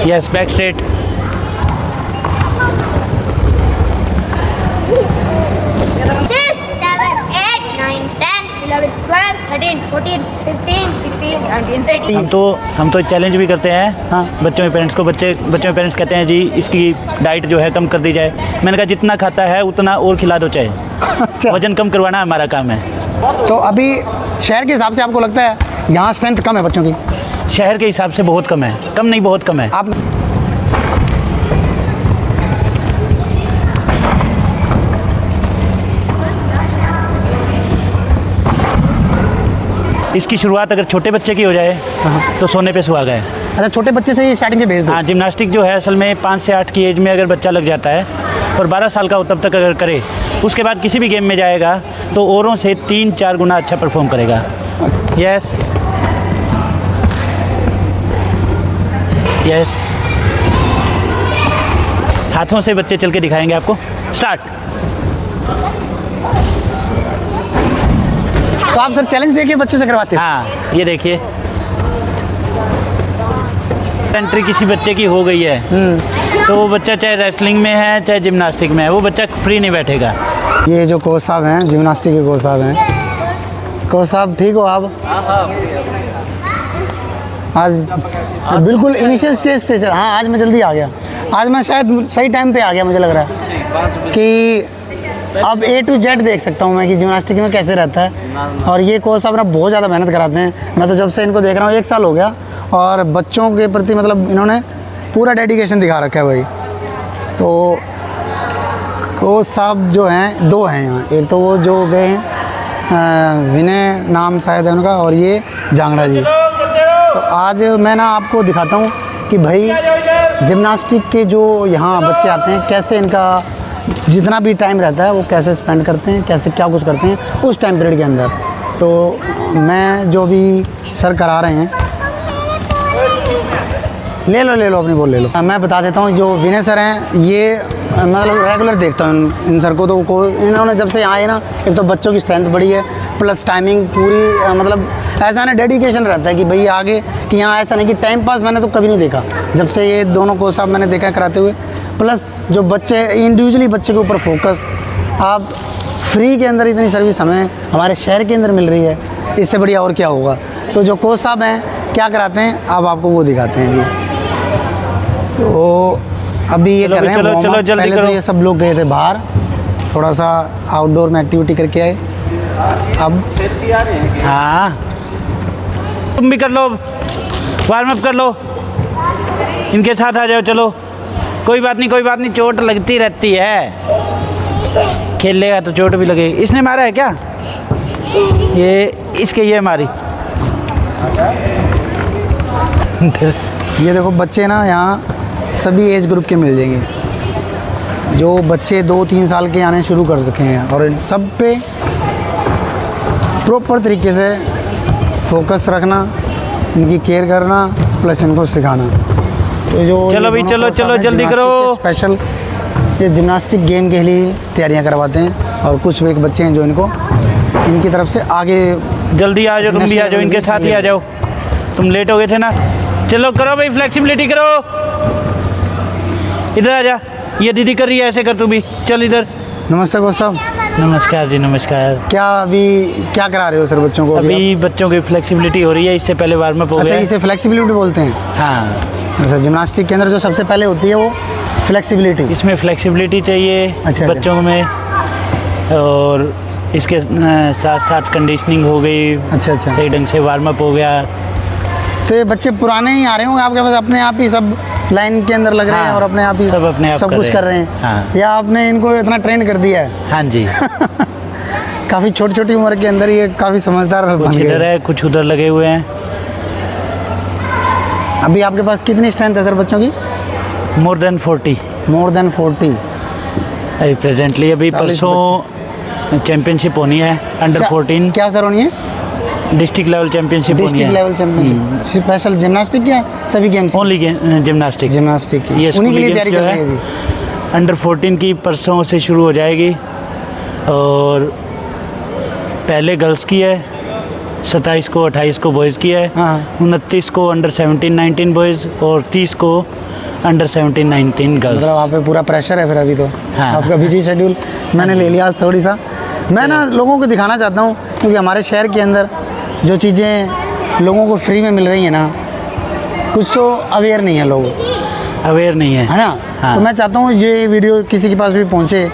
Yes, back straight. 6, 7, 8, 9, 10, 11, 12, 13, 14, 15, 16, 17, 18. हम तो challenge भी करते हैं, हाँ, बच्चों के पेरेंट्स को। बच्चों के पेरेंट्स कहते हैं जी इसकी डाइट जो है कम कर दी जाए। मैंने कहा जितना खाता है उतना और खिला दो चाहे। अच्छा, वजन कम करवाना हमारा काम है। तो अभी शहर के हिसाब से आपको लगता है यहाँ स्ट्रेंथ कम है बच्चों की? शहर के हिसाब से बहुत कम है, कम नहीं बहुत कम है। आप इसकी शुरुआत अगर छोटे बच्चे की हो जाए तो सोने पे सुहागा है। अच्छा, छोटे बच्चे से ही स्टार्टिंग से भेज दो। हाँ, जिम्नास्टिक जो है असल में 5 से 8 की एज में अगर बच्चा लग जाता है और 12 साल का हो तब तक अगर करे, उसके बाद किसी भी गेम में जाएगा तो औरों से 3-4 गुना अच्छा परफॉर्म करेगा। यस यस, हाथों से बच्चे चल के दिखाएंगे आपको। स्टार्ट। तो आप सर चैलेंज देखिए बच्चों से करवाते हैं? हाँ, ये देखिए, एंट्री किसी बच्चे की हो गई है तो वो बच्चा चाहे रेसलिंग में है चाहे जिम्नास्टिक में है, वो बच्चा फ्री नहीं बैठेगा। ये जो कोच साहब हैं, जिम्नास्टिक के कोच साहब हैं। कोच साहब ठीक हो आप? आज बिल्कुल इनिशियल स्टेज से सर। हाँ, आज मैं जल्दी आ गया। आज मैं शायद सही टाइम पे आ गया। मुझे लग रहा है कि अब A to Z देख सकता हूँ मैं कि जिम्नास्टिक में कैसे रहता है। और ये कोच साहब ना बहुत ज़्यादा मेहनत कराते हैं। मैं तो जब से इनको देख रहा हूँ 1 साल हो गया, और बच्चों के प्रति मतलब इन्होंने पूरा डेडिकेशन दिखा रखा है भाई। तो कोच साहब जो हैं 2 हैं यहाँ। एक तो वो जो गए हैं विनय नाम शायद है उनका, और ये जांगड़ा जी। तो आज मैं ना आपको दिखाता हूँ कि भाई जिम्नास्टिक के जो यहाँ बच्चे आते हैं कैसे इनका जितना भी टाइम रहता है वो कैसे स्पेंड करते हैं, कैसे क्या कुछ करते हैं उस टाइम पीरियड के अंदर। तो मैं जो भी सर करा रहे हैं, ले लो अपनी बोल ले लो। मैं बता देता हूँ, जो विनय सर हैं ये मतलब रेगुलर देखता हूँ इन सर को। तो इन्होंने जब से आए ना, एक तो बच्चों की स्ट्रेंथ बढ़ी है, प्लस टाइमिंग पूरी मतलब ऐसा ना डेडिकेशन रहता है कि भाई आगे कि यहाँ ऐसा नहीं कि टाइम पास मैंने तो कभी नहीं देखा जब से ये दोनों कोच साहब मैंने देखा कराते हुए। प्लस जो बच्चे इंडिविजुअली बच्चे के ऊपर फोकस, आप फ्री के अंदर इतनी सर्विस हमें हमारे शहर के अंदर मिल रही है, इससे बढ़िया और क्या होगा। तो जो कोच साहब हैं क्या कराते हैं अब आपको वो दिखाते हैं जी। तो अभी ये कर रहे हैं वार्म अप। पहले तो ये सब लोग गए थे बाहर, थोड़ा सा आउटडोर में एक्टिविटी करके आए। अब हाँ, तुम भी कर लो, वार्म अप कर लो, इनके साथ आ जाओ। चलो, कोई बात नहीं, चोट लगती रहती है, खेल लेगा तो चोट भी लगेगी। इसने मारा है क्या? ये मारी। ये देखो बच्चे ना यहाँ सभी एज ग्रुप के मिल जाएंगे। जो बच्चे 2-3 साल के आने शुरू कर सके हैं, और इन सब पे प्रॉपर तरीके से फोकस रखना, इनकी केयर करना, प्लस इनको सिखाना। तो जो चलो भाई, चलो जल्दी करो। स्पेशल ये जिम्नास्टिक गेम के लिए तैयारियां करवाते हैं, और कुछ एक बच्चे हैं जो इनको इनकी तरफ से आगे। जल्दी आ जाओ, तुम भी आ जाओ, इनके साथ ही आ जाओ। तुम लेट हो गए थे ना। चलो करो भाई, फ्लेक्सिबिलिटी करो। इधर आ जा, ये दीदी कर रही है, ऐसे कर तू भी। चल इधर। नमस्ते कोच साहब। नमस्कार जी, नमस्कार। क्या अभी क्या करा रहे हो सर बच्चों को? अभी बच्चों की फ्लेक्सिबिलिटी हो रही है, इससे पहले वार्म अप हो गया। अच्छा, इसे फ्लेक्सिबिलिटी बोलते हैं? हाँ। अच्छा, जिम्नास्टिक के अंदर जो सबसे पहले होती है वो फ्लेक्सिबिलिटी। इसमें फ्लेक्सिबिलिटी चाहिए बच्चों में, और इसके साथ साथ कंडीशनिंग हो गई। अच्छा, सही ढंग से वार्म अप हो गया। तो ये बच्चे पुराने ही आ रहे होंगे आपके पास, अपने आप ही सब लाइन के अंदर लग रहे हैं? हाँ, और अपने आप ही सब अपने आप सब कुछ कर रहे हैं? हाँ। या आपने इनको इतना ट्रेन कर दिया है? हाँ जी। काफ़ी छोटी उम्र के अंदर ये काफ़ी समझदार बन कुछ गए। इधर है, कुछ उधर लगे हुए हैं। अभी आपके पास कितनी स्ट्रेंथ है सर बच्चों की? More than 40। मोर देन 40 अभी प्रेजेंटली, अभी परसों चैम्पियनशिप होनी है अंडर 14। क्या सर होनी है? डिस्ट्रिक्ट लेवल चैंपियनशिप होनी है। District level championship special gymnastic या सभी गेम्स? Only gymnastic. जिम्नास्टिक की ये उन्हीं के लिए स्कूली तैयारी गेम्स कर जो रही है है अभी? अंडर 14 की परसों से शुरू हो जाएगी, और पहले गर्ल्स की है, 27 को 28 को बॉयज़ की है, हाँ। 29 को अंडर 17-19 बॉयज़ और 30 को अंडर 17-19 गर्ल्स। मतलब आप पे पूरा प्रेशर है फिर अभी तो। हाँ। आपका बिजी शेड्यूल मैंने ले लिया आज थोड़ी सा। मैं ना लोगों को दिखाना चाहता हूँ क्योंकि हमारे शहर के अंदर जो चीज़ें लोगों को फ्री में मिल रही हैं ना, कुछ तो अवेयर नहीं है लोग, अवेयर नहीं है। है ना। हाँ। तो मैं चाहता हूँ ये वीडियो किसी के पास भी पहुँचे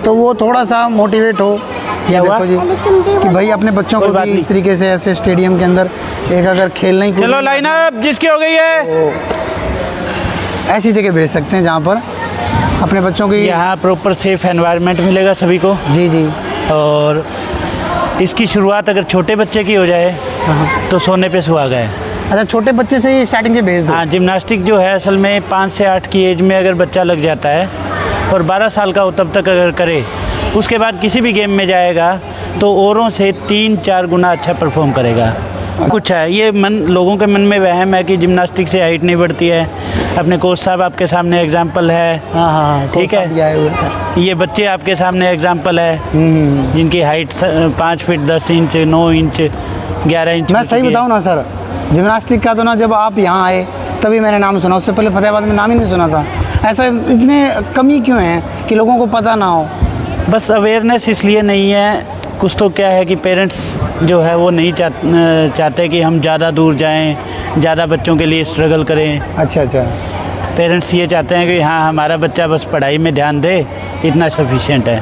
तो वो थोड़ा सा मोटिवेट हो। क्या हुआ? देखो जी कि भाई अपने बच्चों कोई को बात भी नहीं। इस तरीके से ऐसे स्टेडियम के अंदर एक अगर खेलना ही चलो लाइन अप जिसकी हो गई है। ऐसी जगह भेज सकते हैं जहाँ पर अपने बच्चों की। यहाँ प्रॉपर सेफ एनवायरनमेंट मिलेगा सभी को। जी जी। और इसकी शुरुआत अगर छोटे बच्चे की हो जाए तो सोने पे सुहागा है। अच्छा, छोटे बच्चे से ही स्टार्टिंग से भेज दो। हाँ, जिम्नास्टिक जो है असल में 5 से 8 की एज में अगर बच्चा लग जाता है और 12 साल का हो तब तक अगर करे, उसके बाद किसी भी गेम में जाएगा तो औरों से 3-4 गुना अच्छा परफॉर्म करेगा। कुछ है ये लोगों के मन में वहम है कि जिम्नास्टिक से हाइट नहीं बढ़ती है। अपने कोच साहब आपके सामने एग्जाम्पल है। हाँ हाँ, ठीक है। ये बच्चे आपके सामने एग्जाम्पल है जिनकी height 5 feet 10 inch 9 inch 11 inch. मैं सही बताऊँ ना सर, जिम्नास्टिक का तो ना जब आप यहाँ आए तभी मैंने नाम सुना, उससे पहले फतेहाबाद में नाम ही नहीं सुना था। ऐसा इतने कमी क्यों है कि लोगों को पता ना हो? बस अवेयरनेस इसलिए नहीं है, कुछ तो क्या है कि पेरेंट्स जो है वो नहीं चाहते कि हम ज़्यादा दूर जाएं, ज़्यादा बच्चों के लिए स्ट्रगल करें। अच्छा अच्छा। पेरेंट्स ये चाहते हैं कि हाँ हमारा बच्चा बस पढ़ाई में ध्यान दे, इतना सफिशिएंट है।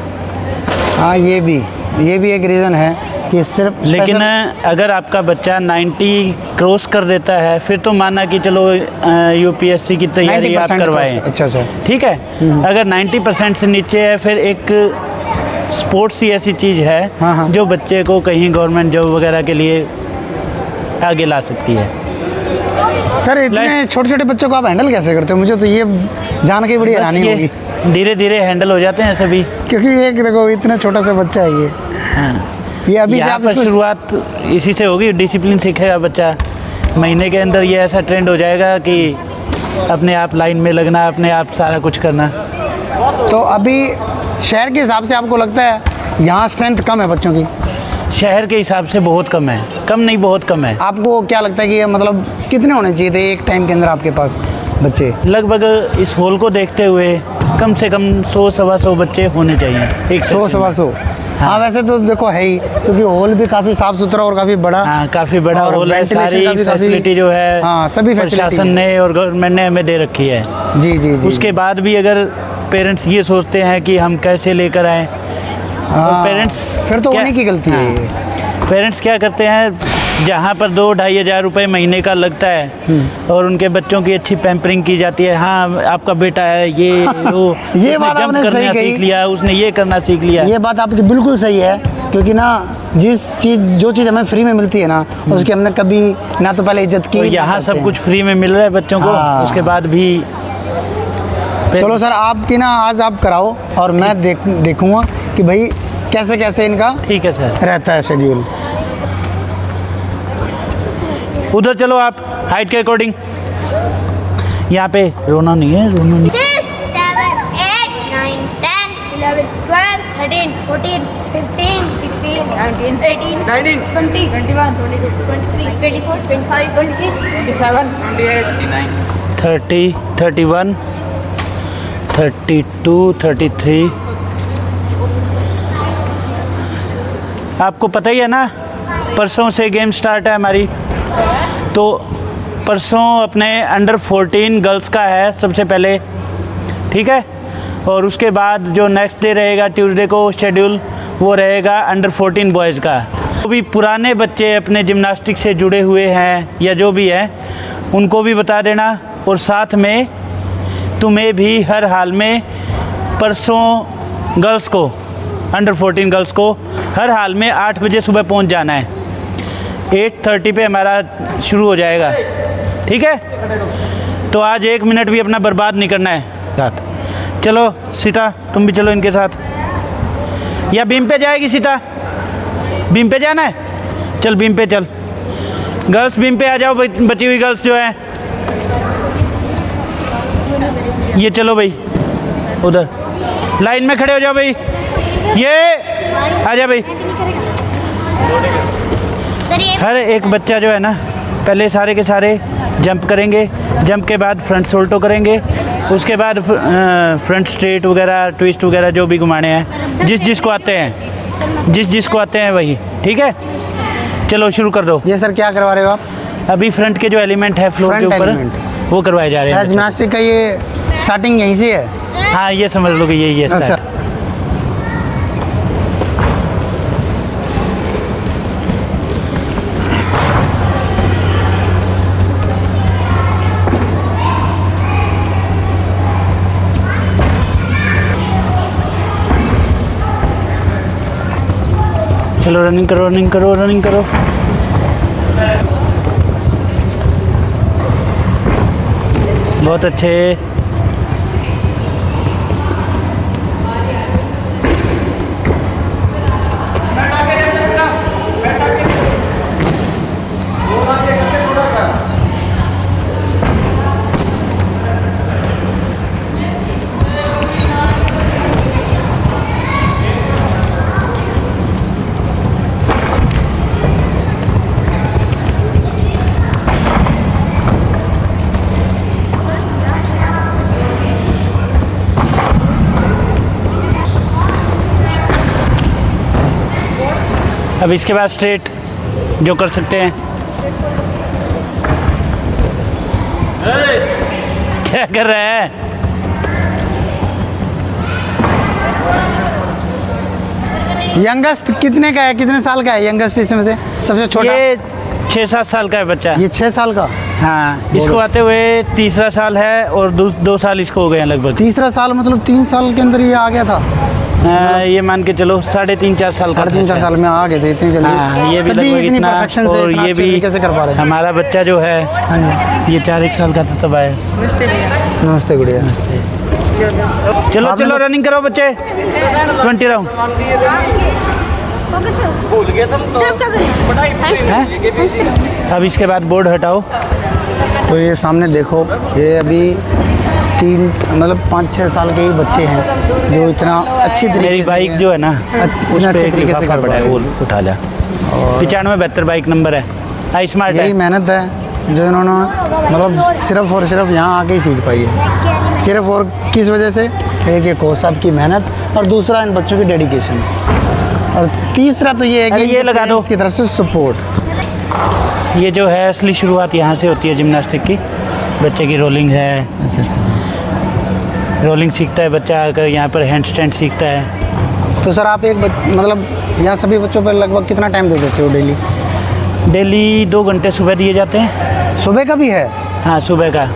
हाँ, ये भी एक रीज़न है कि सिर्फ लेकिन अगर आपका बच्चा 90 क्रॉस कर देता है फिर तो माना कि चलो यूपीएससी की तैयारी आप 90% करवाएं। अच्छा अच्छा। ठीक है। अगर 90% से नीचे है फिर एक स्पोर्ट्स ही ऐसी चीज़ है हाँ, हाँ। जो बच्चे को कहीं गवर्नमेंट जॉब वगैरह के लिए आगे ला सकती है। सर इतने छोटे छोटे बच्चों को आप हैंडल कैसे करते हो? मुझे तो ये जान के बड़ी बस हैरानी होगी ये धीरे धीरे हैंडल हो जाते हैं सभी। क्योंकि एक देखो इतना छोटा सा बच्चा है ये। हाँ। ये अभी से यहाँ आप पर इसको शुरुआत इसी से होगी, डिसिप्लिन सीखेगा बच्चा। महीने के अंदर ये ऐसा ट्रेंड हो जाएगा कि अपने आप लाइन में लगना, अपने आप सारा कुछ करना। तो अभी शहर के हिसाब से आपको लगता है यहाँ स्ट्रेंथ कम है बच्चों की? शहर के हिसाब से बहुत कम है, कम नहीं बहुत कम है। आपको क्या लगता है कि ये मतलब कितने होने चाहिए थे एक टाइम के अंदर आपके पास बच्चे? लगभग इस हॉल को देखते हुए कम से कम 100-125 बच्चे होने चाहिए एक 100-125। हाँ वैसे तो देखो है ही, क्योंकि हॉल भी काफ़ी साफ़ सुथरा और काफ़ी बड़ा। हाँ, काफ़ी बड़ा और हॉल है। ventilation सारी का भी काफ़ी- फैसिलिटी जो है हाँ, सभी फैसिलिटी प्रशासन ने और गवर्नमेंट ने हमें दे रखी है। जी जी जी। उसके बाद भी अगर पेरेंट्स ये सोचते हैं कि हम कैसे लेकर आएँ, हाँ, पेरेंट्स फिर तो उन्हीं की गलती है ये। पेरेंट्स क्या करते हैं, जहाँ पर 2-2.5 हज़ार रुपये महीने का लगता है और उनके बच्चों की अच्छी पैम्परिंग की जाती है। हाँ आपका बेटा है ये वो ये उसने बात जंप आपने सही करना कही। सीख लिया, उसने ये करना सीख लिया। ये बात आपकी बिल्कुल सही है, क्योंकि ना जो चीज़ हमें फ्री में मिलती है ना उसकी हमने कभी ना तो पहले इज्जत की। और ना यहाँ करते सब हैं। कुछ फ्री में मिल रहा है बच्चों को, हाँ। उसके बाद भी चलो सर आपकी ना आज आप कराओ और मैं देखूँगा कि भाई कैसे कैसे इनका ठीक है सर। रहता है शेड्यूल। उधर चलो आप हाइट के अकॉर्डिंग। यहाँ पे रोना नहीं है, रोना नहीं। 6, 7, 8, 9, 10, 11, 12, 13, 14, 15, 16, 17, 18, 19, 20, 21, 22, 23, 24, 25, 26, 27, 28, 29. 30, 31, 32, 33। आपको पता ही है ना, परसों से गेम स्टार्ट है हमारी। तो परसों अपने अंडर 14 गर्ल्स का है सबसे पहले, ठीक है। और उसके बाद जो नेक्स्ट डे रहेगा ट्यूसडे को शेड्यूल, वो रहेगा अंडर 14 बॉयज़ का। जो भी पुराने बच्चे अपने जिम्नास्टिक से जुड़े हुए हैं या जो भी है उनको भी बता देना। और साथ में तुम्हें भी हर हाल में परसों गर्ल्स को, अंडर 14 गर्ल्स को हर हाल में 8 बजे सुबह पहुंच जाना है। 8:30 पे हमारा शुरू हो जाएगा, ठीक है। तो आज 1 मिनट भी अपना बर्बाद नहीं करना है साथ। चलो सीता तुम भी चलो इनके साथ, या बीम पे जाएगी सीता? बीम पे जाना है, चल बीम पे चल। गर्ल्स बीम पे आ जाओ, बची हुई गर्ल्स जो है ये चलो भाई, उधर लाइन में खड़े हो जाओ भाई, ये आ जा भाई। करिए। हर एक बच्चा जो है ना पहले सारे के सारे जंप करेंगे, जंप के बाद फ्रंट सोल्टो करेंगे, उसके बाद फ्रंट स्ट्रेट वगैरह ट्विस्ट वगैरह जो भी घुमाने हैं जिसको आते हैं, जिसको आते हैं वही। ठीक है, चलो शुरू कर दो। ये सर क्या करवा रहे हो आप? अभी फ्रंट के जो एलिमेंट है फ्लोर के Front ऊपर element। वो करवाए जा रहे हैं। जिम्नास्टिक का ये स्टार्टिंग यहीं से है? हाँ, ये समझ लो कि यही है अच्छा। start। चलो रनिंग करो, रनिंग करो, रनिंग करो। बहुत अच्छे। अब इसके बाद स्ट्रेट जो कर सकते हैं। क्या कर रहा है? यंगेस्ट कितने का है, कितने साल का है यंगेस्ट इसमें से सबसे छोटा? ये 6-7 साल का है बच्चा। ये 6 साल का। हाँ, इसको आते हुए तीसरा साल है और 2 साल इसको हो गए हैं लगभग। तीसरा साल मतलब 3 साल के अंदर ये आ गया था? ये मान के चलो 3.5-4 साल का। 3.5-4 साल में आ गए थे इतनी जल्दी? हाँ, ये भी तभी लगभग इतनी इतना। परफेक्शन से और इतना ये अच्छे भी तरीके से कर पा रहे हैं। हमारा बच्चा जो है हाँ जी। ये 4-1 साल का था तब आया। नमस्ते गुड़िया। चलो आपने चलो तो- रनिंग करो बच्चे, 20 राउंड। भूल गए तुम तो। क्या करें? अब इसके बाद बोर्ड हटाओ। तो ये सामने देखो, ये अभी 5-6 साल के ही बच्चे हैं जो इतना अच्छी तरीके मेरी से बाइक जो है ना उस इतना पे अच्छे एक तरीके से लिफाफा कर पड़ा पा है, रहे वो हैं। उठा जा। 95-72 बाइक नंबर है। हाँ, स्मार्ट यही है। मेहनत है जो इन्होंने मतलब सिर्फ और सिर्फ यहाँ आके ही सीख पाई है। सिर्फ और किस वजह से? एक एक कोच साहब की मेहनत और दूसरा इन बच्चों की डेडिकेशन और तीसरा तो ये है कि अरे ये इनके लगा दो। पेरेंट्स की तरफ से सपोर्ट। ये जो है असली शुरुआत यहाँ से होती है जिम्नास्टिक की। बच्चे की रोलिंग है, अच्छा। रोलिंग सीखता है बच्चा, आकर यहाँ पर हैंड स्टैंड सीखता है। तो सर आप एक मतलब यहाँ सभी बच्चों पर लगभग कितना टाइम दे देते हो डेली? डेली 2 घंटे सुबह दिए जाते हैं। सुबह का भी है? हाँ, सुबह का।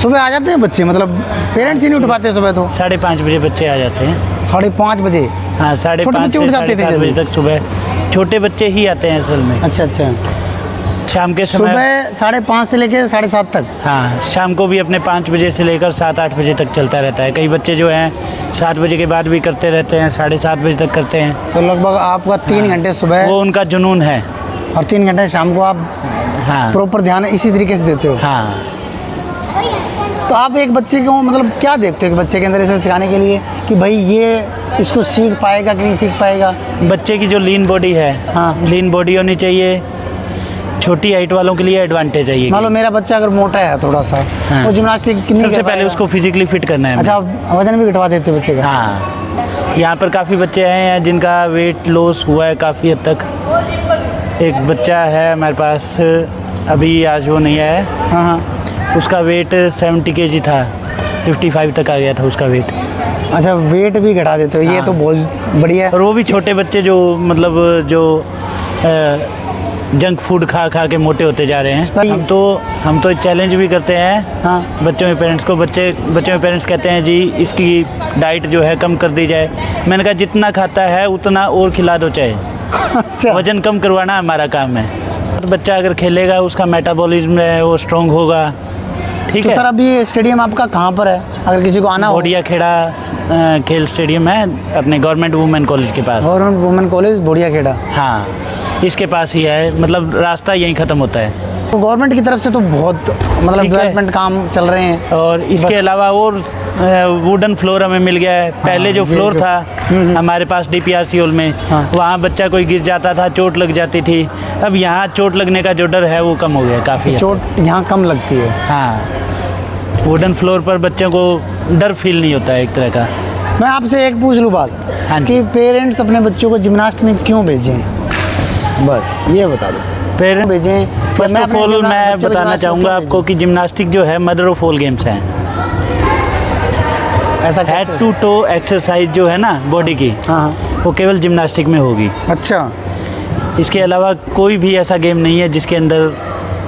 सुबह आ जाते हैं बच्चे, मतलब पेरेंट्स ही नहीं उठ पाते सुबह? तो 5:30 बजे बच्चे आ जाते हैं। 5:30 बजे? हाँ, छोटे 5:30 बच्चे से उठ जाते थे 7:30 बजे जल्दी? तक सुबह छोटे बच्चे ही आते हैं असल में। अच्छा अच्छा। शाम के समय सुबह 5:30 से लेकर 7:30 तक? हाँ, शाम को भी अपने 5 बजे से लेकर 7-8 बजे तक चलता रहता है। कई बच्चे जो हैं 7 बजे के बाद भी करते रहते हैं, 7:30 बजे तक करते हैं। तो लगभग आपका 3 घंटे सुबह वो उनका जुनून है। और 3 घंटे शाम को आप हाँ प्रॉपर ध्यान इसी तरीके से देते हो? हाँ। तो आप एक बच्चे को मतलब क्या देखते हो कि बच्चे के अंदर इसे सिखाने के लिए कि भाई ये इसको सीख पाएगा कि नहीं सीख पाएगा? बच्चे की जो लीन बॉडी है, हाँ। लीन बॉडी होनी चाहिए। छोटी हाइट वालों के लिए एडवांटेज है ये। मान लो मेरा बच्चा अगर मोटा है थोड़ा सा, हाँ। वो जिम्नास्टिक नहीं सबसे कर पहले पाएगा? उसको फिजिकली फिट करना है। अच्छा, आप वजन भी घटवा देते हो बच्चे का? हाँ, यहाँ पर काफ़ी बच्चे हैं जिनका वेट लॉस हुआ है काफ़ी हद तक। एक बच्चा है हमारे पास, अभी आज वो नहीं आया है। हाँ हाँ। उसका वेट 70 kg था, 55 तक आ गया था उसका वेट। अच्छा, वेट भी घटा देते हो? ये हाँ। तो बहुत बढ़िया है। और वो भी छोटे बच्चे जो मतलब जो जंक फूड खा खा के मोटे होते जा रहे हैं। हम तो चैलेंज भी करते हैं। हाँ। बच्चों के पेरेंट्स को, बच्चों के पेरेंट्स कहते हैं जी इसकी डाइट जो है कम कर दी जाए। मैंने कहा जितना खाता है उतना और खिला दो चाहे। अच्छा। वजन कम करवाना हमारा काम है। तो बच्चा अगर खेलेगा उसका मेटाबॉलिज्म है वो स्ट्रॉन्ग होगा। ठीक तो है। सर अभी ये स्टेडियम आपका कहाँ पर है अगर किसी को आना हो? बोडिया खेड़ा खेल स्टेडियम है अपने गवर्नमेंट वुमेन कॉलेज के पास। Government women college Bodiya Kheda. हाँ, इसके पास ही है, मतलब रास्ता यहीं ख़त्म होता है। तो गवर्नमेंट की तरफ से तो बहुत मतलब ठीक है। डेवलपमेंट काम चल रहे हैं। और इसके अलावा और वुडन फ्लोर हमें मिल गया है। पहले जो ये फ्लोर जो- था हमारे पास DPRC हॉल में, हाँ। वहाँ बच्चा कोई गिर जाता था, चोट लग जाती थी। अब यहाँ चोट लगने का जो डर है वो कम हो गया काफ़ी। चोट यहाँ कम लगती है। हाँ, वुडन फ्लोर पर बच्चों को डर फील नहीं होता है एक तरह का। मैं आपसे एक पूछ लूँ बात हाँ जी। कि पेरेंट्स अपने बच्चों को जिम्नास्ट में क्यों भेजें, बस ये बता दो। फिर भेजें फर्स्ट मैं ऑफ अपने ऑल जिम्नास्ट- मैं बच्चे को बताना जिम्नास्ट में चाहूँगा क्यों आपको कि जिम्नास्टिक जो है मदर ऑफ ऑल गेम्स हैं। भेजें? ऐसा हेड कैसे? टू टो एक्सरसाइज जो है ना बॉडी की, हाँ हाँ। वो केवल जिम्नास्टिक में होगी। अच्छा। इसके अलावा कोई भी ऐसा गेम नहीं है जिसके अंदर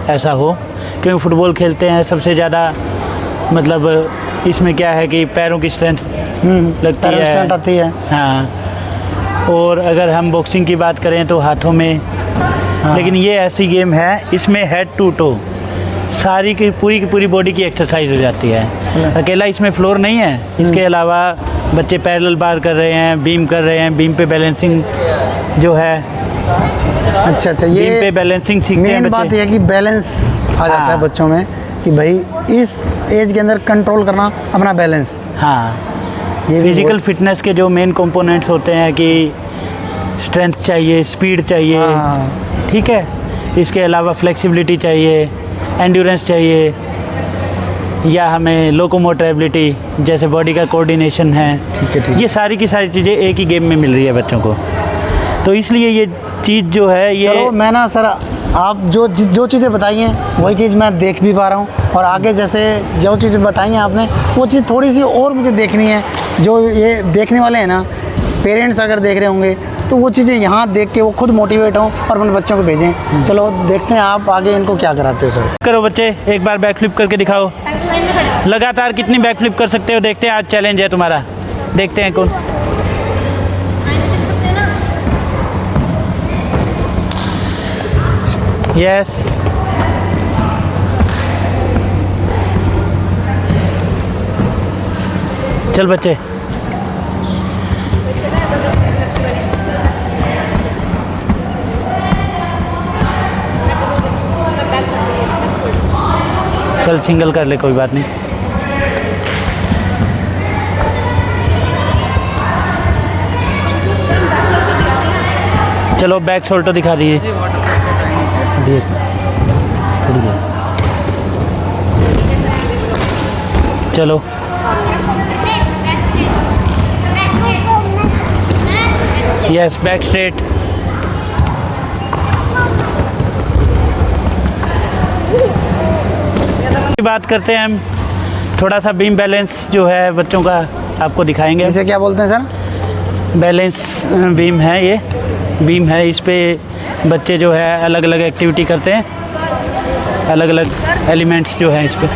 ऐसा हो, क्योंकि फुटबॉल खेलते हैं सबसे ज़्यादा मतलब इसमें क्या है कि पैरों की स्ट्रेंथ लगती पैरों में है। strength आती है। हाँ, और अगर हम बॉक्सिंग की बात करें तो हाथों में। हाँ। लेकिन ये ऐसी गेम है इसमें हेड टू टो सारी की पूरी बॉडी की एक्सरसाइज हो जाती है। अकेला इसमें फ्लोर नहीं है, इसके अलावा बच्चे पैरेलल बार कर रहे हैं, बीम कर रहे हैं, बीम पे बैलेंसिंग जो है, अच्छा अच्छा, बीम पे ये बैलेंसिंग सीखते हैं मेन बात बच्चे। यह है कि बैलेंस आ जाता है हाँ। बच्चों में कि भाई इस एज के अंदर कंट्रोल करना अपना बैलेंस। हाँ, ये भी फिजिकल फिटनेस के जो मेन कंपोनेंट्स होते हैं कि स्ट्रेंथ चाहिए, स्पीड चाहिए, हाँ। ठीक है। इसके अलावा फ्लेक्सिबिलिटी चाहिए, एंड्योरेंस चाहिए, या हमें लोकोमोटर एबिलिटी जैसे बॉडी का कोऑर्डिनेशन है। ठीक है, ठीक है। ये सारी की सारी चीज़ें एक ही गेम में मिल रही है बच्चों को। तो इसलिए ये चीज़ जो है ये चलो मैं ना सर, आप जो चीज़ें बताई हैं वही चीज़ मैं देख भी पा रहा हूँ, और आगे जैसे जो चीज़ें बताई हैं आपने वो चीज़ थोड़ी सी और मुझे देखनी है। जो ये देखने वाले हैं ना, पेरेंट्स अगर देख रहे होंगे तो वो चीज़ें यहाँ देख के वो खुद मोटिवेट हों और अपने बच्चों को भेजें। चलो देखते हैं आप आगे इनको क्या कराते हो सर। करो बच्चे, एक बार बैक फ्लिप करके दिखाओ। लगातार कितनी बैक फ्लिप कर सकते हो देखते हैं, आज चैलेंज है तुम्हारा। देखते हैं कौन। यस, चल बच्चे। चल सिंगल कर ले, कोई बात नहीं। चलो बैक सोल्टो दिखा दीजिए। चलो यस, बैक स्ट्रेट। बात करते हैं हम थोड़ा सा बीम बैलेंस जो है बच्चों का, आपको दिखाएंगे। इसे क्या बोलते हैं सर? बैलेंस बीम है, ये बीम है, इस पे बच्चे जो है अलग अलग एक्टिविटी करते हैं, अलग अलग एलिमेंट्स जो हैं इस पे।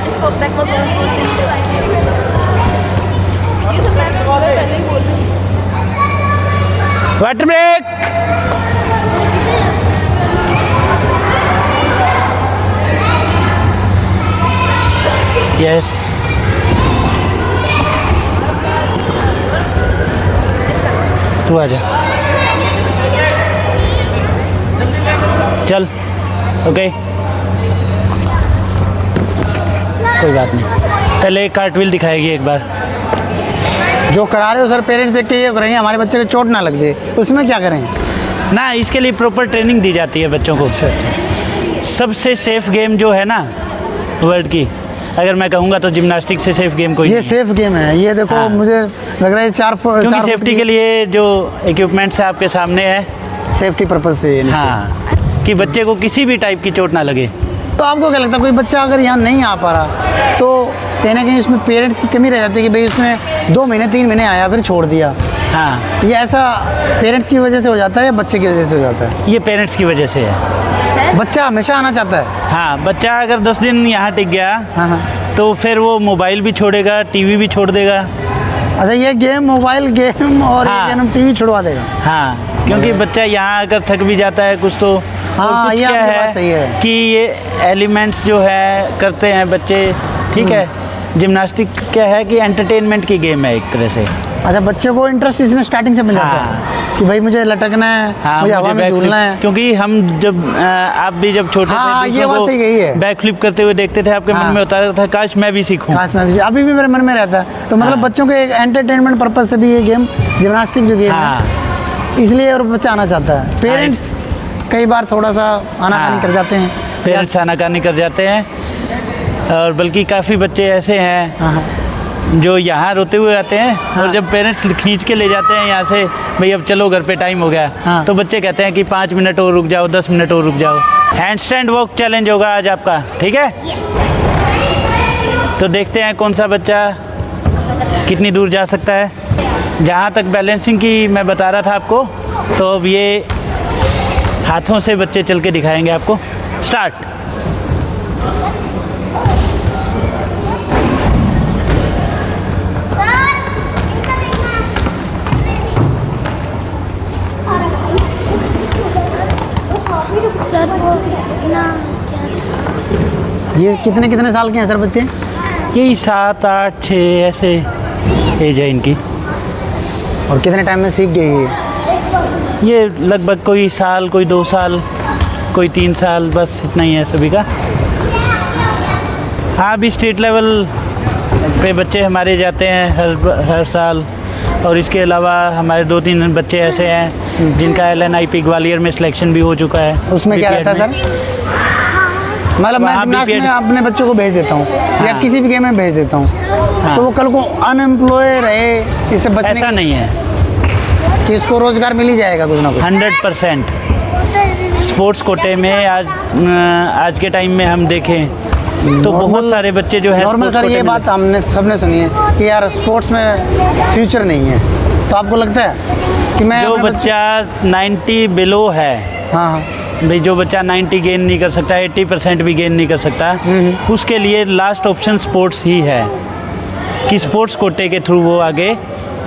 Water break. यस, तू आ जा, चल। ओके, कोई बात नहीं, पहले एक कार्टविल दिखाएगी एक बार। जो करा रहे हो सर पेरेंट्स देख के ये करेंगे हमारे बच्चे को चोट ना लग जाए, उसमें क्या करें? ना, इसके लिए प्रॉपर ट्रेनिंग दी जाती है बच्चों को। सबसे सेफ गेम जो है ना वर्ल्ड की, अगर मैं कहूँगा तो जिम्नास्टिक से सेफ गेम कोई ये नहीं है। सेफ गेम है, ये देखो हाँ। मुझे लग रहा है क्योंकि सेफ्टी के लिए जो इक्विपमेंट्स है आपके सामने है। सेफ्टी पर्पज से ये नहीं। हाँ, कि बच्चे को किसी भी टाइप की चोट ना लगे। तो आपको क्या लगता है कोई बच्चा अगर यहाँ नहीं आ पा रहा तो कहीं ना कहीं उसमें पेरेंट्स की कमी रह जाती है कि भाई उसने 2 महीने 3 महीने आया फिर छोड़ दिया, हाँ, ये ऐसा पेरेंट्स की वजह से हो जाता है या बच्चे की वजह से हो जाता है? ये पेरेंट्स की वजह से है। बच्चा हमेशा आना चाहता है। हाँ, बच्चा अगर 10 दिन यहाँ टिक गया हाँ हाँ। तो फिर वो मोबाइल भी छोड़ेगा, टीवी भी छोड़ देगा। अच्छा, ये गेम मोबाइल गेम और हाँ। ये गेम टीवी छुड़वा देगा। हाँ, क्योंकि बच्चा यहाँ अगर थक भी जाता है कुछ तो और हाँ, कुछ ये क्या आपकी है बात सही है। कि ये एलिमेंट्स जो है करते हैं बच्चे, ठीक है। जिम्नास्टिक क्या है कि एंटरटेनमेंट की गेम है एक तरह से। अच्छा, बच्चों को इंटरेस्ट इसमें स्टार्टिंग से मिल जाता है कि भाई मुझे लटकना है, हाँ, मुझे हवा में बैक झूलना फ्लिप- है। क्योंकि हम जब आप भी जब छोटे हाँ, थे ये बात सही कही है। बैक फ्लिप करते हुए देखते थे, आपके हाँ। मन में होता था काश मैं भी सीखूं। खास में भी अभी भी मेरे मन में रहता है। तो मतलब हाँ। बच्चों के एक एंटरटेनमेंट पर्पज से भी ये गेम, जिम्नास्टिक जो गेम हाँ है, इसलिए और बच्चा आना चाहता है। पेरेंट्स कई बार थोड़ा सा आनाकानी हाँ। कर जाते हैं। पेरेंट्स आनाकानी कर जाते हैं, और बल्कि काफ़ी बच्चे ऐसे हैं हाँ हाँ जो यहाँ रोते हुए आते हैं, हाँ। और जब पेरेंट्स खींच के ले जाते हैं यहाँ से, भाई अब चलो घर पे टाइम हो गया, हाँ। तो बच्चे कहते हैं कि 5 मिनट और रुक जाओ, 10 मिनट और रुक जाओ। हैंड स्टैंड वॉक चैलेंज होगा आज आपका, ठीक है? तो देखते हैं कौन सा बच्चा कितनी दूर जा सकता है। जहाँ तक बैलेंसिंग की मैं बता रहा था आपको, तो अब ये हाथों से बच्चे चल के दिखाएंगे आपको। स्टार्ट। सर वो ना ये कितने कितने साल के हैं सर बच्चे? यही 7, 8, 6 ऐसे एज है इनकी। और कितने टाइम में सीख गई ये? ये लगभग कोई साल, कोई 2 साल, कोई 3 साल, बस इतना ही है सभी का। हाँ, अभी स्टेट लेवल पे बच्चे हमारे जाते हैं हर साल, और इसके अलावा हमारे 2-3 बच्चे ऐसे हैं जिनका LNIP ग्वालियर में सिलेक्शन भी हो चुका है। उसमें क्या BPED रहता है में। सर? मतलब मैं वहाँ जिम्नास्ट BPED में अपने बच्चों को भेज देता हूँ या हाँ। किसी भी गेम में भेज देता हूँ, हाँ। तो वो कल को अनएम्प्लॉय रहे, इससे बचने ऐसा नहीं है, कि इसको रोजगार मिल ही जाएगा कुछ ना कुछ। 100% स्पोर्ट्स कोटे में आज के टाइम में हम देखें तो बहुत सारे बच्चे जो है नॉर्मल सर, ये बात हमने सबने सुनी है कि यार स्पोर्ट्स में फ्यूचर नहीं है, तो आपको लगता है कि मैं जो अपने बच्चा 90 बिलो है, हाँ हाँ भाई जो बच्चा 90 गेन नहीं कर सकता, 80% भी गेन नहीं कर सकता, उसके लिए लास्ट ऑप्शन स्पोर्ट्स ही है कि स्पोर्ट्स कोटे के थ्रू वो आगे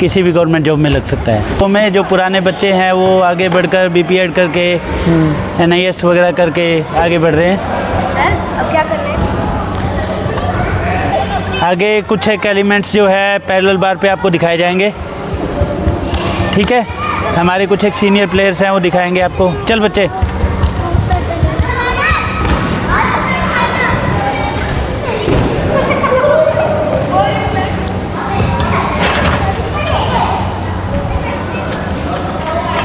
किसी भी गवर्नमेंट जॉब में लग सकता है। तो मैं जो पुराने बच्चे हैं वो आगे बढ़कर BPED करके NIS वगैरह करके आगे बढ़ रहे हैं। सर अब क्या कर रहे हैं? आगे कुछ एक एलिमेंट्स जो है पैरेलल बार पे आपको दिखाए जाएंगे, ठीक है? हमारे कुछ एक सीनियर प्लेयर्स हैं, वो दिखाएंगे आपको। चल बच्चे,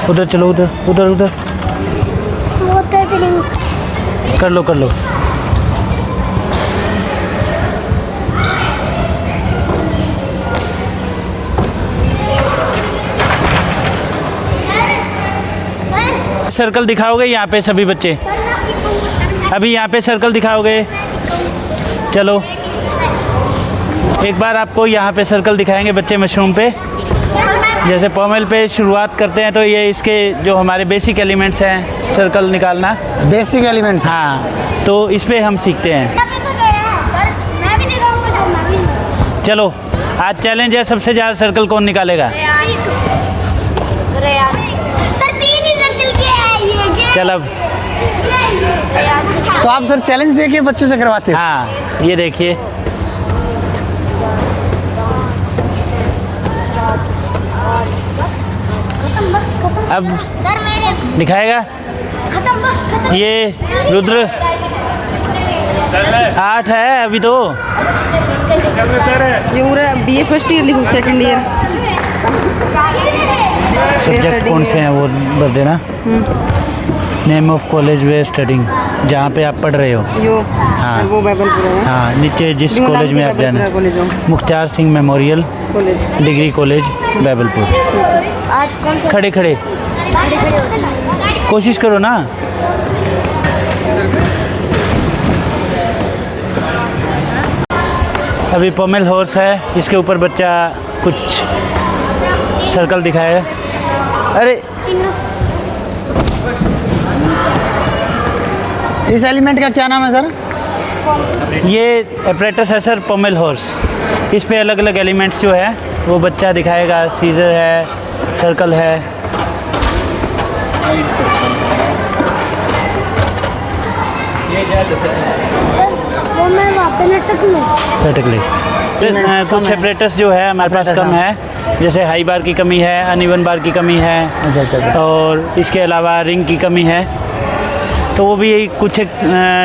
उधर चलो, उधर उधर उधर कर लो कर लो। सर्कल दिखाओगे यहाँ पे सभी बच्चे? अभी यहाँ पे सर्कल दिखाओगे? चलो एक बार आपको यहाँ पे सर्कल दिखाएंगे बच्चे मशरूम पे। जैसे पोमेल पे शुरुआत करते हैं तो ये इसके जो हमारे बेसिक एलिमेंट्स हैं, सर्कल निकालना, बेसिक एलिमेंट्स। हाँ, तो इस पे हम सीखते हैं। सर मैं भी दिखाऊंगा सर, मैं भी। चलो आज चैलेंज है, सबसे ज़्यादा सर्कल कौन निकालेगा? अरे यार सर 3 ही सर्कल के है ये गेम। चल अब, तो आप सर चैलेंज देके बच्चों से करवाते हैं? हाँ ये देखिए, अब सर मेरे दिखाएगा। खत्म बस खत्म। ये रुद्र 8 है अभी तो। ये BA फर्स्ट ईयर लिखो, सेकंड ईयर। सब्जेक्ट कौन से हैं वो बता देना। Name of college way studying, जहाँ पे आप पढ़ रहे हो। यो हाँ। वो बाइबलपुरा है हाँ, नीचे जिस कॉलेज में आप जाना है। कॉलेज हो, Mukhtar Singh memorial college. Degree college Baibalpur. आज कौन सा खड़े खड़े कोशिश करो ना। अभी पोमेल हॉर्स है, इसके ऊपर बच्चा कुछ सर्कल दिखाएगा। अरे इस एलिमेंट का क्या नाम है सर? ये अपरेटस है सर, पोमेल हॉर्स। इस पे अलग अलग एलिमेंट्स जो है वो बच्चा दिखाएगा। सीजर है, सर्कल है। वो मैं वहाँ पे लटक लूँ। लटक ले। कुछ सेपरेटर्स जो है हमारे पास कम है, जैसे हाई बार की कमी है, अनइवन बार की कमी है, अच्छा। और इसके अलावा रिंग की कमी है, तो वो भी कुछ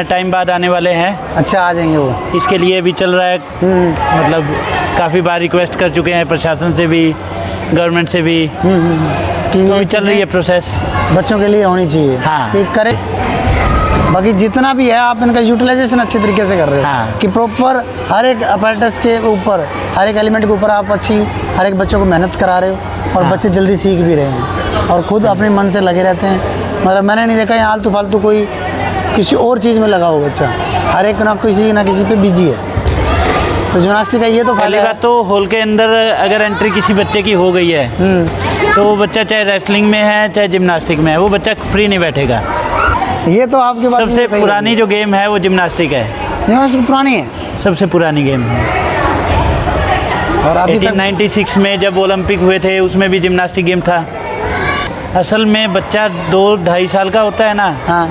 टाइम बाद आने वाले हैं। अच्छा, आ जाएंगे वो। इसके लिए भी चल रहा है, मतलब काफ़ी बार रिक्वेस्ट कर चुके हैं प्रशासन से भी, गवर्नमेंट से भी, कि तो ये चल रही है प्रोसेस। बच्चों के लिए होनी चाहिए। हाँ। कि करे, बाकी जितना भी है आप इनका यूटिलाइजेशन अच्छे तरीके से कर रहे हो। हाँ। कि प्रॉपर हर एक अपैरेटस के ऊपर, हर एक एलिमेंट के ऊपर आप अच्छी हर एक बच्चों को मेहनत करा रहे हो, और हाँ। बच्चे जल्दी सीख भी रहे हैं और खुद अपने मन से लगे रहते हैं। मतलब मैंने नहीं देखा यहाँ आलतू फालतू कोई किसी और चीज़ में लगा हो बच्चा, हर एक ना किसी पे बिजी है। तो जिम्नास्टिक का ये तो पहली फायदा है। बात तो हॉल के अंदर अगर एंट्री किसी बच्चे की हो गई है, तो वो बच्चा चाहे रेसलिंग में है चाहे जिम्नास्टिक में है, वो बच्चा फ्री नहीं बैठेगा। ये तो आपके बात सबसे पुरानी जो गेम है वो जिम्नास्टिक है, जिम्नास्टिक पुरानी है सबसे पुरानी गेम है। और अभी तक 1896 में जब ओलंपिक हुए थे उसमें भी जिम्नास्टिक गेम था। असल में बच्चा 2-2.5 साल का होता है ना, हाँ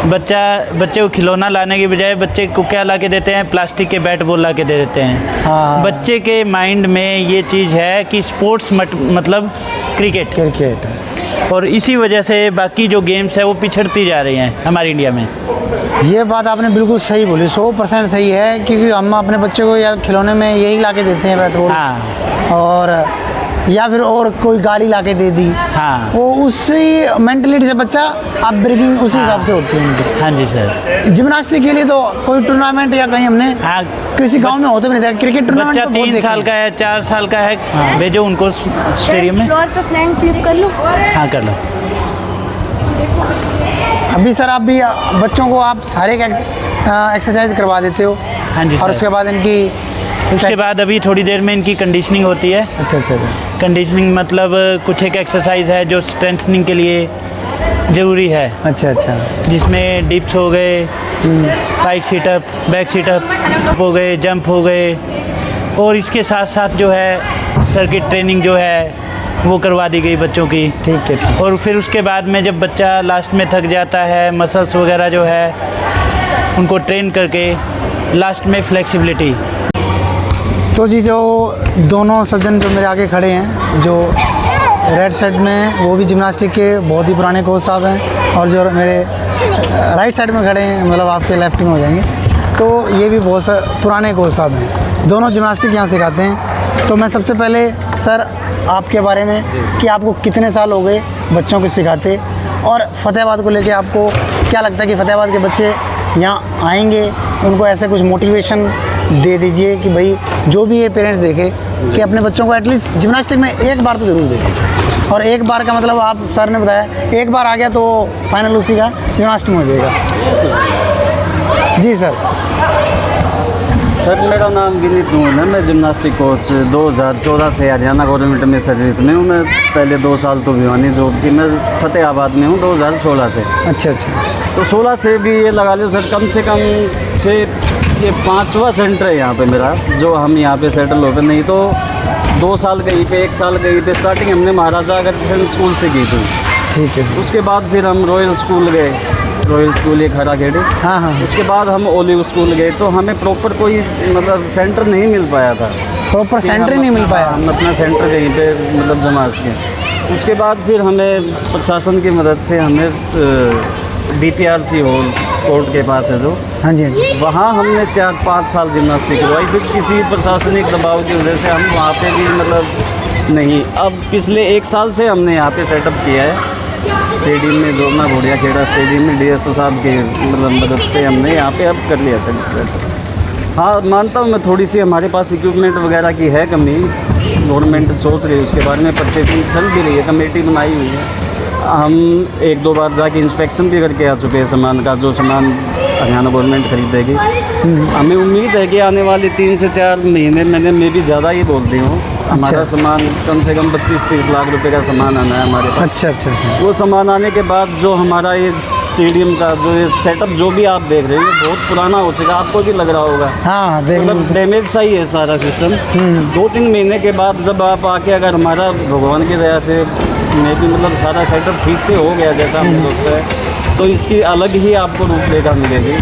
बच्चे को खिलौना लाने के बजाय बच्चे को क्या ला के देते हैं, प्लास्टिक के बैट बॉल ला के दे देते हैं। हाँ। बच्चे के माइंड में ये चीज़ है कि स्पोर्ट्स मतलब क्रिकेट, और इसी वजह से बाकी जो गेम्स है वो पिछड़ती जा रही हैं हमारे इंडिया में। ये बात आपने बिल्कुल सही बोली, 100% सही है, क्योंकि हम अपने बच्चे को या खिलौने में यही ला के देते हैं बैट बॉल, हाँ और या फिर और कोई गाड़ी ला के दे दी। हाँ वो उसी मेंटलिटी से बच्चा अपब्रिंगिंग उसी हिसाब से होती है उनकी। हाँ जी सर। जिम्नास्टिक के लिए तो कोई टूर्नामेंट या कहीं हमने हाँ, किसी गांव में होते भी नहीं देखा। क्रिकेट टूर्नामेंट बच्चा तो बहुत 3 देखे साल का है, 4 साल का है, भेजो उनको स्टेडियम में। फ्लोर पे फ्रंट फ्लिप कर लो। हाँ कर लो। अभी सर आप भी बच्चों को आप सारे एक्सरसाइज करवा देते हो। हाँ जी और सर। उसके बाद इनकी उसके बाद अभी थोड़ी देर में इनकी कंडीशनिंग होती है। अच्छा अच्छा कंडीशनिंग मतलब कुछ एक एक्सरसाइज है जो स्ट्रेंथनिंग के लिए ज़रूरी है, अच्छा अच्छा जिसमें डिप्स हो गए, पाइक सीटअप, बैक सीटअप हो गए, जंप हो गए, और इसके साथ साथ जो है सर्किट ट्रेनिंग जो है वो करवा दी गई बच्चों की। ठीक है ठीक। और फिर उसके बाद में जब बच्चा लास्ट में थक जाता है, मसल्स वगैरह जो है उनको ट्रेन करके लास्ट में फ्लेक्सिबिलिटी। तो जी जो दोनों सज्जन जो मेरे आगे खड़े हैं, जो रेड साइड में वो भी जिम्नास्टिक के बहुत ही पुराने कोच साहब हैं, और जो मेरे राइट साइड में खड़े हैं, मतलब आपके लेफ्ट में हो जाएंगे, तो ये भी बहुत पुराने कोच साहब हैं। दोनों जिम्नास्टिक यहाँ सिखाते हैं। तो मैं सबसे पहले सर आपके बारे में कि आपको कितने साल हो गए बच्चों को सिखाते, और फतेहाबाद को लेके आपको क्या लगता है कि फतेहाबाद के बच्चे यहाँ आएंगे, उनको ऐसे कुछ मोटिवेशन दे दीजिए कि भाई जो भी ये पेरेंट्स देखे कि अपने बच्चों को एटलीस्ट जिम्नास्टिक में एक बार तो ज़रूर देखें। और एक बार का मतलब आप सर ने बताया एक बार आ गया तो फाइनल उसी का जिम्नास्टिक में हो जाएगा। जी सर। सर मेरा नाम विनीत नून है, मैं जिम्नास्टिक कोच 2014 से हरियाणा गवर्नमेंट में सर्विस में हूँ। मैं पहले 2 साल तो भिवानी जॉब की, मैं फतेहाबाद में हूँ 2016 से। अच्छा अच्छा। तो 16 से भी ये लगा लो सर, कम से कम ये 5वां सेंटर है यहाँ पे मेरा, जो हम यहाँ पे सेटल होते। नहीं तो 2 साल कहीं पे, 1 साल कहीं पे। स्टार्टिंग हमने महाराजा अग्रसेन स्कूल से की थी। ठीक है। उसके बाद फिर हम रॉयल स्कूल गए, रॉयल स्कूल एक हराखेड़ी। हाँ हाँ। उसके बाद हम ओलिव स्कूल गए। तो हमें प्रॉपर कोई मतलब सेंटर नहीं मिल पाया था, प्रॉपर सेंटर ही नहीं मिल पाया। हम अपना सेंटर कहीं पे मतलब जमा सकें। उसके बाद फिर हमें प्रशासन की मदद से हमें DPRC हॉल कोर्ट के पास है जो, हाँ जी हाँ जी। वहाँ हमने 4-5 साल जिम्नास्टिक करवाई। फिर किसी प्रशासनिक दबाव की वजह से हम वहाँ पे भी मतलब नहीं। अब पिछले 1 साल से हमने यहाँ पे सेटअप किया है स्टेडियम में, जो ना घोड़िया खेड़ा स्टेडियम में DSO साहब के मतलब मदद से हमने यहाँ पे अब कर लिया सेटअप। हाँ मानता हूँ मैं, थोड़ी सी हमारे पास इक्विपमेंट वगैरह की है कमी। गवर्नमेंट सोच रही है उसके बारे में, परचेजिंग चल भी रही है, कमेटी बनाई हुई है। हम 1-2 बार जाके इंस्पेक्शन भी करके आ चुके हैं सामान का, जो सामान हरियाणा गवर्नमेंट खरीदेगी। हमें उम्मीद है कि आने वाले 3 से 4 महीने, मैंने मैं भी ज़्यादा ही बोलती हूँ, हमारा सामान कम से कम 25-30 लाख रुपए का सामान आना है हमारे पास। अच्छा अच्छा अच्छा। वो सामान आने के बाद जो हमारा ये स्टेडियम का जो ये सेटअप जो भी आप देख रहे हैं बहुत पुराना हो चुका, आपको भी लग रहा होगा। हाँ देख मतलब डैमेज सा ही है सारा सिस्टम। 2-3 महीने के बाद जब आप आके अगर हमारा भगवान की दया से में भी मतलब सारा सेटअप ठीक से हो गया जैसा हमने सोचा है, तो इसकी अलग ही आपको रूपरेखा मिलेगी।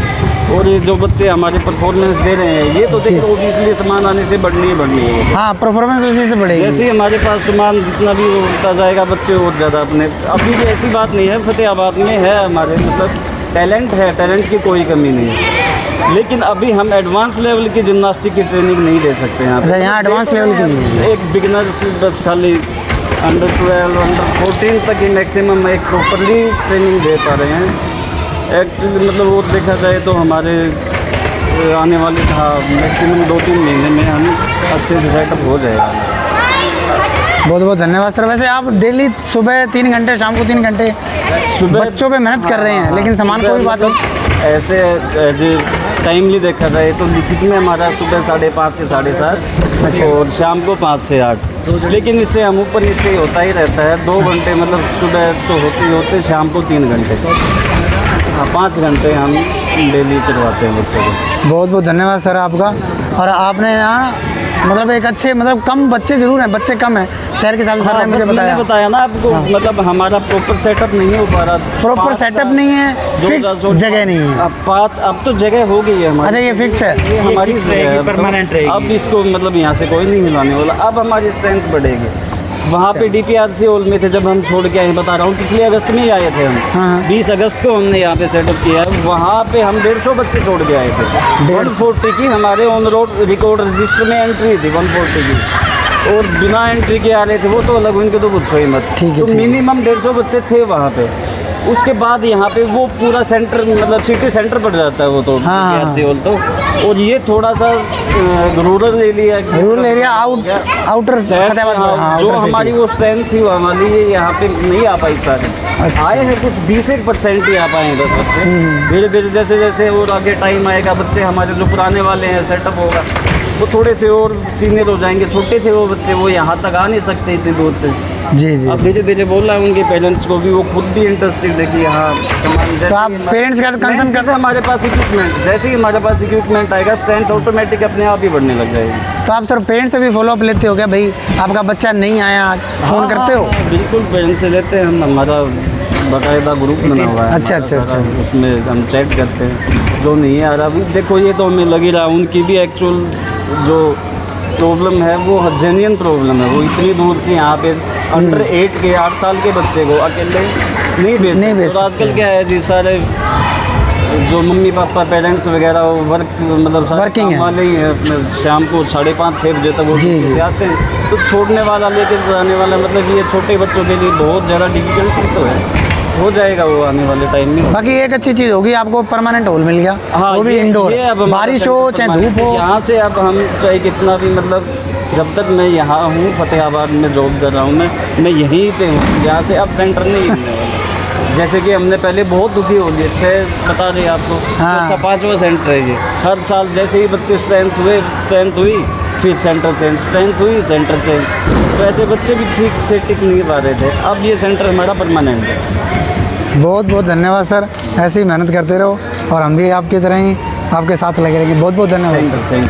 और ये जो बच्चे हमारे परफॉर्मेंस दे रहे हैं, ये तो देखो ओबियसली सामान आने से बढ़नी ही बढ़नी है। हाँ, परफॉर्मेंस उसी से बढ़ेगी। जैसे ही हमारे पास सामान जितना भी उठता जाएगा, बच्चे और ज़्यादा अपने, अभी भी ऐसी बात नहीं है, फतेहाबाद में है हमारे मतलब टैलेंट है, टैलेंट की कोई कमी नहीं है, लेकिन अभी हम एडवांस लेवल की जिम्नास्टिक की ट्रेनिंग नहीं दे सकते यहाँ अच्छा, यहाँ एडवांस लेवल की नहीं है। एक बिगिनर बस खाली अंडर 12 अंडर 14 तक ही मैक्सिमम एक प्रॉपरली ट्रेनिंग दे पा रहे हैं। एक्चुअली मतलब वो देखा जाए तो हमारे आने वाले मैक्सिमम 2-3 महीने में हम अच्छे से सेटअप हो जाएगा। बहुत बहुत धन्यवाद सर। वैसे आप डेली सुबह 3 घंटे, शाम को 3 घंटे सुबह बच्चों पे मेहनत कर रहे हैं, लेकिन सामान कोई बात नहीं। ऐसे एज टाइमली देखा जाए तो लिखित में हमारा सुबह 5:30 से 7:30 और शाम को 5 से 8, लेकिन इससे हम ऊपर नीचे होता ही रहता है। 2 घंटे मतलब सुबह तो होते ही होते, शाम को 3 घंटे, 5 घंटे हम डेली करवाते हैं बच्चों को। बहुत बहुत धन्यवाद सर आपका। और आपने यहाँ मतलब एक अच्छे, मतलब कम बच्चे जरूर हैं, बच्चे कम हैं शहर के हिसाब से, सर ने मुझे मैंने बताया ना आपको, मतलब हमारा प्रॉपर सेटअप नहीं हो पा रहा। प्रॉपर सेटअप नहीं है, फिक्स जगह नहीं है। अब तो जगह हो गई है हमारी। अच्छा, ये फिक्स है, ये हमारी रहेगी, परमानेंट रहेगी। अब इसको मतलब यहाँ से कोई नहीं हिलाने वाला। अब हमारी स्ट्रेंथ बढ़ेगी। वहाँ पे DPRC हॉल में थे जब हम छोड़ के आए, बता रहा हूँ, पिछले अगस्त में ही आए थे हम। हाँ। 20 अगस्त को हमने यहाँ पे सेटअप किया है। वहाँ पे हम 150 बच्चे छोड़ के आए थे। 140 की हमारे ऑन रोड रिकॉर्ड रजिस्टर में एंट्री थी, 140 की, और बिना एंट्री के आ रहे थे वो तो अलग, उनके तो पूछो ही मत। ठीक है, तो ठीक है। मिनिमम 150 बच्चे थे वहाँ पे। उसके बाद यहाँ पे वो पूरा सेंटर मतलब सिटी सेंटर पड़ जाता है वो तो, हाँ। DPRC हॉल तो, और ये थोड़ा सा rural area, rural area, outer शहर से, हाँ, जो हमारी वो स्ट्रेंथ थी वो हमारी ये यहाँ पे नहीं आ पाई सारी। अच्छा। आए हैं कुछ 20% ही आ पाए हैं बस बच्चे। धीरे धीरे जैसे जैसे और आगे टाइम आएगा, बच्चे हमारे जो पुराने वाले हैं सेटअप होगा, वो थोड़े से और सीनियर हो जाएंगे। छोटे थे वो बच्चे, वो यहाँ तक आ नहीं सकते इतनी दूर से। जी जी। अब धीरे धीरे बोल रहा है उनके पेरेंट्स को भी, वो खुद भी इंटरेस्टेड देखिए। हाँ, तो आप पेरेंट्स का कंसर्न जैसे हमारे पास इक्विपमेंट, जैसे ही हमारे पास इक्विपमेंट आएगा, स्ट्रेंथ ऑटोमेटिक अपने आप ही बढ़ने लग जाएगी। तो आप सर पेरेंट्स से भी फॉलोअप लेते हो क्या, भाई आपका बच्चा नहीं आया, फ़ोन करते हो? बिल्कुल, पेरेंट्स से लेते हैं हम। हमारा बाकायदा ग्रुप बना हुआ है। अच्छा, अच्छा, अच्छा। उसमें हम चैट करते हैं। जो नहीं आ रहा अभी, देखो ये तो हमें लग ही रहा, उनकी भी एक्चुअल जो प्रॉब्लम है वो जेन्युइन प्रॉब्लम है। वो इतनी दूर से यहाँ पे अंडर 8 के 8 साल के बच्चे को अकेले नहीं भेज सकते। तो आजकल क्या है जी, सारे जो मम्मी पापा पेरेंट्स वगैरह वो मतलब सारे वर्किंग काम वाले ही हैं। अपने शाम को 5:30-6 बजे तक वो ड्यूटी से आते हैं, तो छोड़ने वाला लेकर जाने वाला, मतलब ये छोटे बच्चों के लिए बहुत ज़्यादा डिफिकल्टी तो है। हो जाएगा वो आने वाले टाइम में। बाकी एक अच्छी चीज़ होगी, आपको परमानेंट हॉल मिल गया। हाँ, वो भी इंडोर, बारिश हो चाहे धूप हो। यहाँ से अब हम चाहे कितना भी, मतलब जब तक मैं यहाँ हूँ फतेहाबाद में जॉब कर रहा हूँ, मैं यहीं पे हूँ। यहाँ से अब सेंटर नहीं मिलने वाला। जैसे कि हमने पहले बहुत दुखी हो गए, 6 बता दें आपको, हाँ। 5वां सेंटर है ये। हर साल जैसे ही बच्चे स्ट्रेंथ हुई, फिर सेंटर चेंज, स्ट्रेंथ हुई, सेंटर चेंज। तो ऐसे बच्चे भी ठीक से टिक नहीं पा रहे थे। अब ये सेंटर हमारा परमानेंट है। बहुत बहुत धन्यवाद सर, ऐसे ही मेहनत करते रहो और हम भी आपकी तरह ही आपके साथ लगे रहेंगे। बहुत बहुत धन्यवाद सर। Thank you.